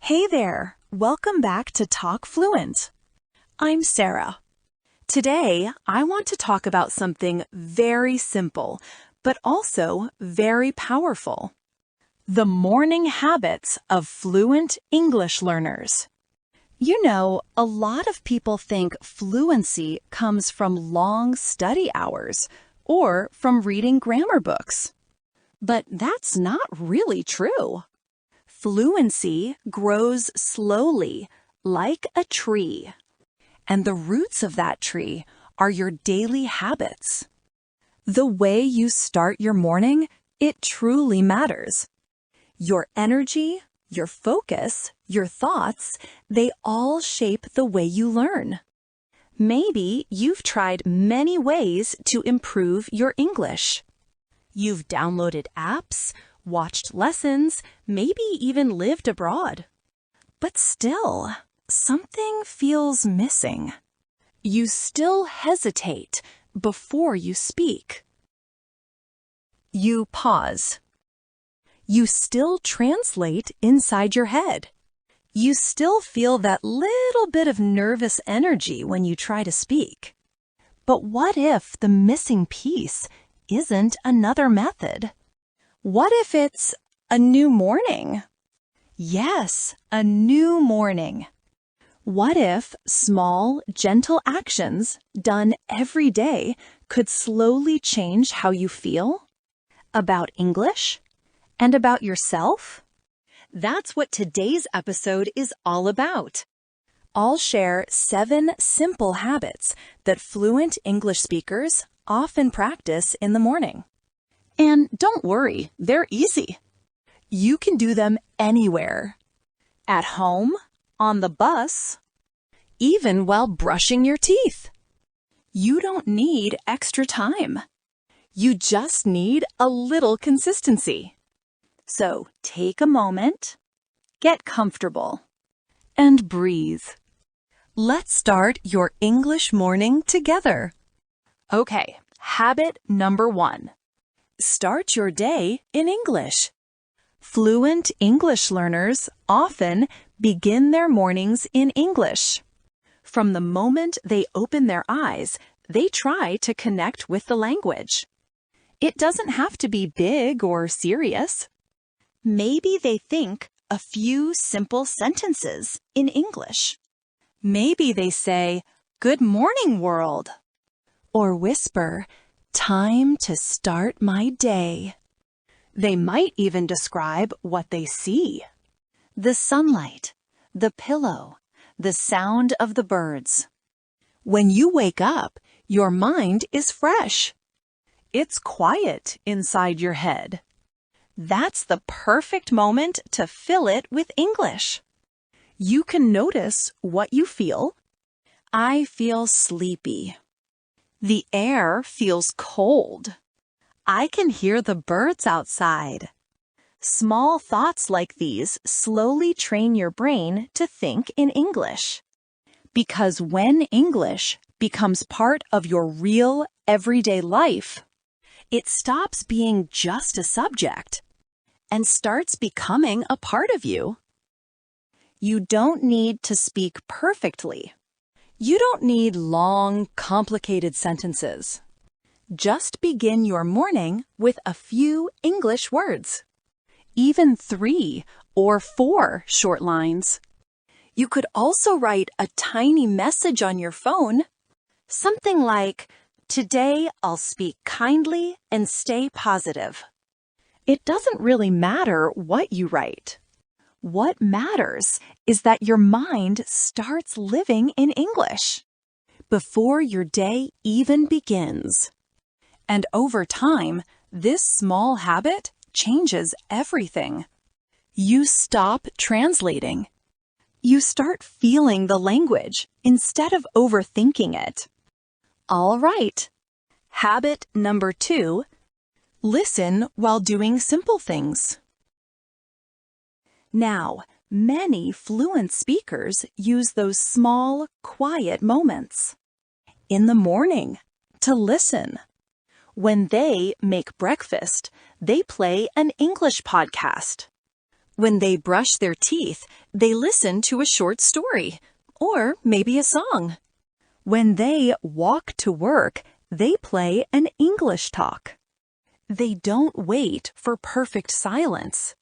Hey there! Welcome back to Talk Fluent. I'm Sara. Today, I want to talk about something very simple, but also very powerful. The morning habits of fluent English learners. You know, a lot of people think fluency comes from long study hours or from reading grammar books. But that's not really true. Fluency grows slowly, like a tree. And the roots of that tree are your daily habits. The way you start your morning, it truly matters. Your energy, your focus, your thoughts, they all shape the way you learn. Maybe you've tried many ways to improve your English. You've downloaded apps, watched lessons, maybe even lived abroad. But still, something feels missing. You still hesitate before you speak. You pause. You still translate inside your head. You still feel that little bit of nervous energy when you try to speak. But what if the missing piece isn't another method? What if it's a new morning? Yes, a new morning. What if small, gentle actions done every day could slowly change how you feel about English and about yourself? That's what today's episode is all about. I'll share 7 simple habits that fluent English speakers often practice in the morning. And don't worry, they're easy. You can do them anywhere. At home, on the bus, even while brushing your teeth. You don't need extra time. You just need a little consistency. So take a moment, get comfortable, and breathe. Let's start your English morning together. Okay, habit number 1. Start your day in English. Fluent English learners often begin their mornings in English. From the moment they open their eyes, they try to connect with the language. It doesn't have to be big or serious. Maybe they think a few simple sentences in English. Maybe they say, "Good morning, world," or whisper, "Time to start my day." They might even describe what they see. The sunlight, the pillow, the sound of the birds. When you wake up, your mind is fresh. It's quiet inside your head. That's the perfect moment to fill it with English. You can notice what you feel. I feel sleepy. The air feels cold. I can hear the birds outside. Small thoughts like these slowly train your brain to think in English. Because when English becomes part of your real, everyday life, it stops being just a subject and starts becoming a part of you. You don't need to speak perfectly. You don't need long, complicated sentences. Just begin your morning with a few English words. Even 3 or 4 short lines. You could also write a tiny message on your phone. Something like, "Today I'll speak kindly and stay positive." It doesn't really matter what you write. What matters is that your mind starts living in English before your day even begins. And over time, this small habit changes everything. You stop translating. You start feeling the language instead of overthinking it. All right. Habit number 2, listen while doing simple things. Now, many fluent speakers use those small, quiet moments in the morning to listen. When they make breakfast, they play an English podcast. When they brush their teeth, they listen to a short story, or maybe a song. When they walk to work, they play an English talk. They don't wait for perfect silence.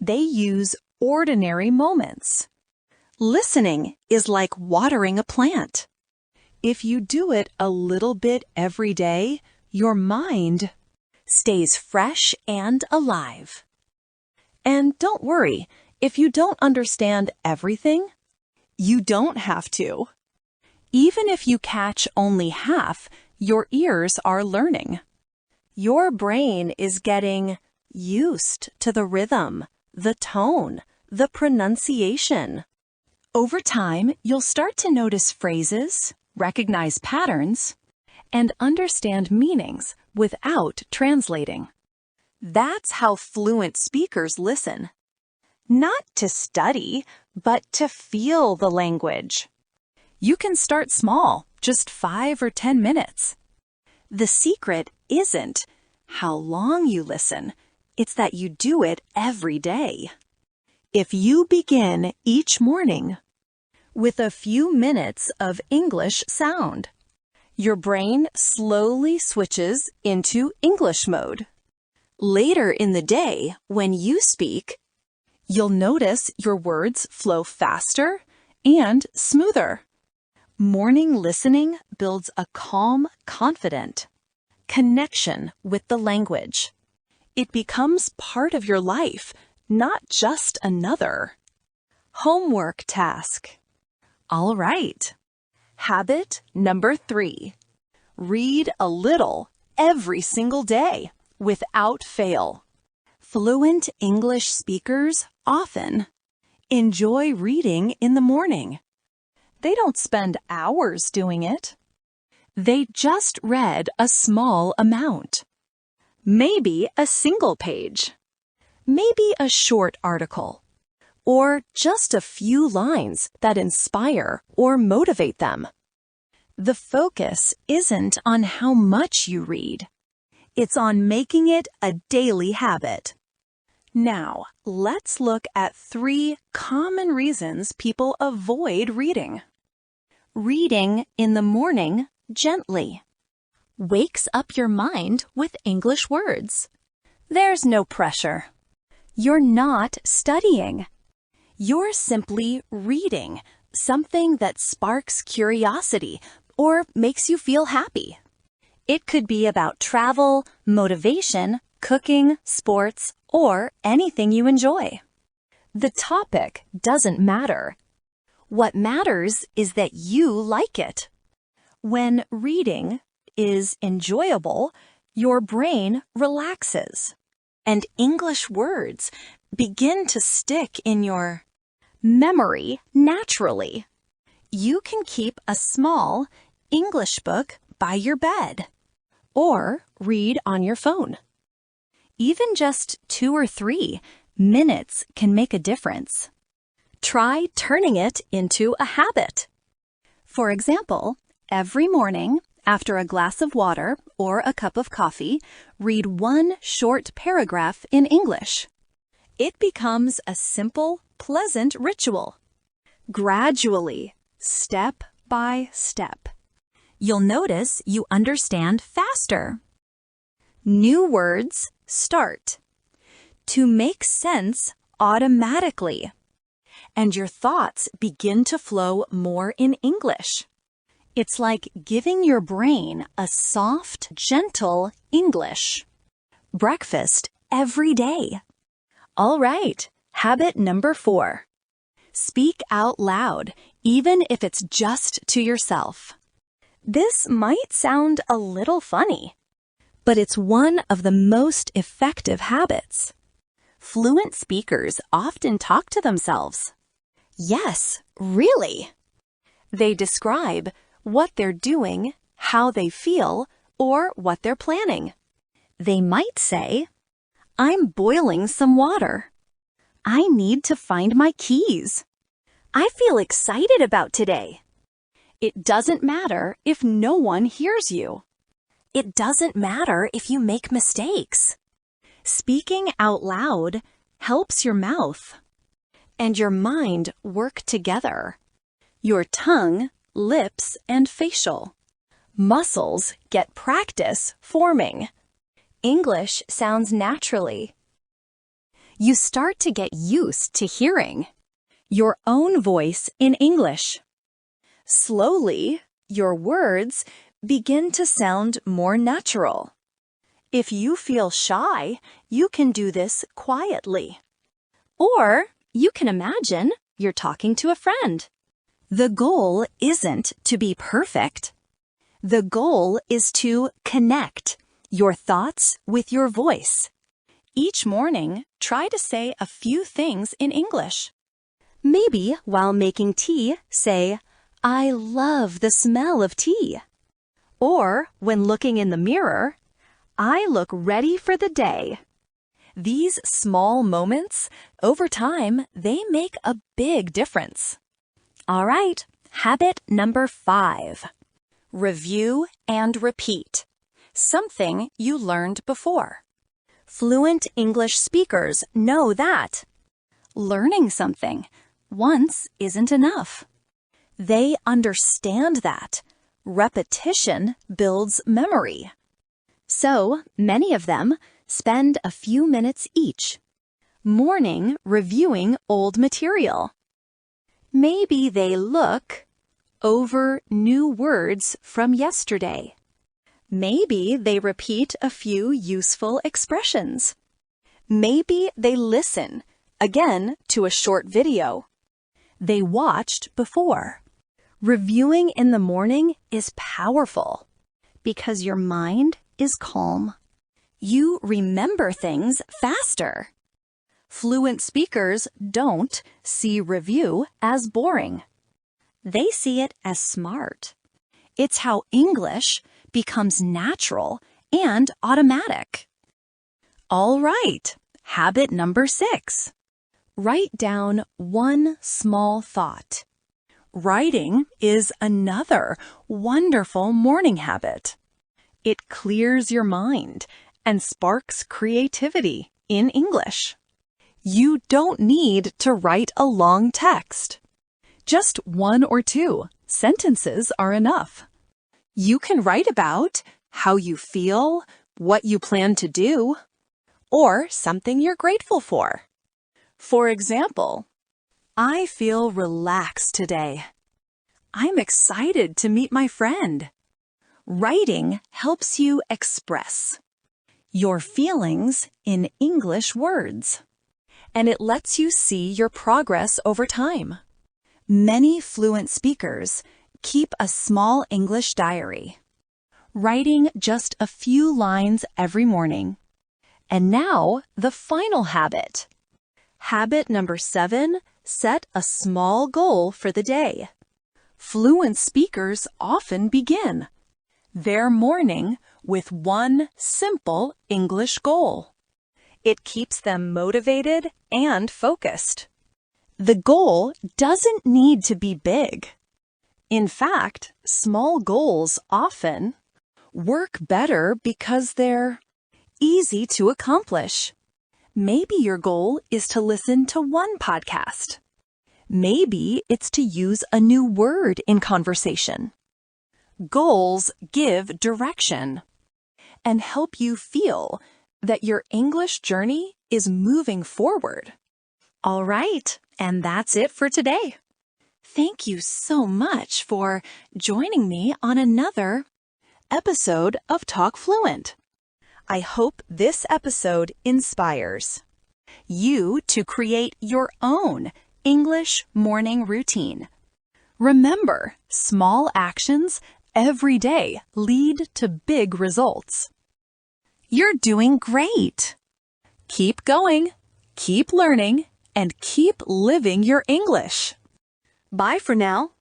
They use ordinary moments. Listening is like watering a plant. If you do it a little bit every day, your mind stays fresh and alive. And don't worry, if you don't understand everything, you don't have to. Even if you catch only half, your ears are learning. Your brain is getting used to the rhythm, the tone, the pronunciation. Over time, you'll start to notice phrases, recognize patterns, and understand meanings without translating. That's how fluent speakers listen. Not to study, but to feel the language. You can start small, just 5 or 10 minutes. The secret isn't how long you listen, it's that you do it every day. If you begin each morning with a few minutes of English sound, your brain slowly switches into English mode. Later in the day, when you speak, you'll notice your words flow faster and smoother. Morning listening builds a calm, confident connection with the language. It becomes part of your life, not just another homework task. All right. Habit number 3. Read a little every single day without fail. Fluent English speakers often enjoy reading in the morning. They don't spend hours doing it. They just read a small amount. Maybe a single page. Maybe a short article. Or just a few lines that inspire or motivate them. The focus isn't on how much you read. It's on making it a daily habit. Now, let's look at 3 common reasons people avoid reading. Reading in the morning gently wakes up your mind with English words. There's no pressure. You're not studying. You're simply reading something that sparks curiosity or makes you feel happy. It could be about travel, motivation, cooking, sports, or anything you enjoy. The topic doesn't matter. What matters is that you like it. When reading is enjoyable, your brain relaxes, and English words begin to stick in your memory naturally. You can keep a small English book by your bed, or read on your phone. Even just 2 or 3 minutes can make a difference. Try turning it into a habit. For example, every morning, after a glass of water or a cup of coffee, read 1 short paragraph in English. It becomes a simple, pleasant ritual. Gradually, step by step, you'll notice you understand faster. New words start to make sense automatically, and your thoughts begin to flow more in English. It's like giving your brain a soft, gentle English breakfast every day. All right, habit number 4. Speak out loud, even if it's just to yourself. This might sound a little funny, but it's one of the most effective habits. Fluent speakers often talk to themselves. Yes, really. They describe what they're doing, how they feel, or what they're planning. They might say, "I'm boiling some water. I need to find my keys. I feel excited about today." It doesn't matter if no one hears you. It doesn't matter if you make mistakes. Speaking out loud helps your mouth and your mind work together. Your tongue, lips, and facial muscles get practice forming. English sounds naturally. You start to get used to hearing your own voice in English. Slowly, your words begin to sound more natural. If you feel shy, you can do this quietly. Or you can imagine you're talking to a friend. The goal isn't to be perfect. The goal is to connect your thoughts with your voice. Each morning, try to say a few things in English. Maybe while making tea, say, "I love the smell of tea." Or when looking in the mirror, "I look ready for the day." These small moments, over time, they make a big difference. All right, habit number 5. Review and repeat. Something you learned before. Fluent English speakers know that learning something once isn't enough. They understand that repetition builds memory. So many of them spend a few minutes each morning reviewing old material. Maybe they look over new words from yesterday. Maybe they repeat a few useful expressions. Maybe they listen again to a short video they watched before. Reviewing in the morning is powerful because your mind is calm. You remember things faster. Fluent speakers don't see review as boring. They see it as smart. It's how English becomes natural and automatic. All right, habit number 6. Write down one small thought. Writing is another wonderful morning habit. It clears your mind and sparks creativity in English. You don't need to write a long text. Just 1 or 2 sentences are enough. You can write about how you feel, what you plan to do, or something you're grateful for. For example, I feel relaxed today. I'm excited to meet my friend. Writing helps you express your feelings in English words, and it lets you see your progress over time. Many fluent speakers keep a small English diary, writing just a few lines every morning. And now, the final habit. Habit number 7, set a small goal for the day. Fluent speakers often begin their morning with one simple English goal. It keeps them motivated and focused. The goal doesn't need to be big. In fact, small goals often work better because they're easy to accomplish. Maybe your goal is to listen to one podcast. Maybe it's to use a new word in conversation. Goals give direction and help you feel that your English journey is moving forward. All right, and that's it for today. Thank you so much for joining me on another episode of Talk Fluent. I hope this episode inspires you to create your own English morning routine. Remember, small actions every day lead to big results. You're doing great. Keep going, keep learning, and keep living your English. Bye for now.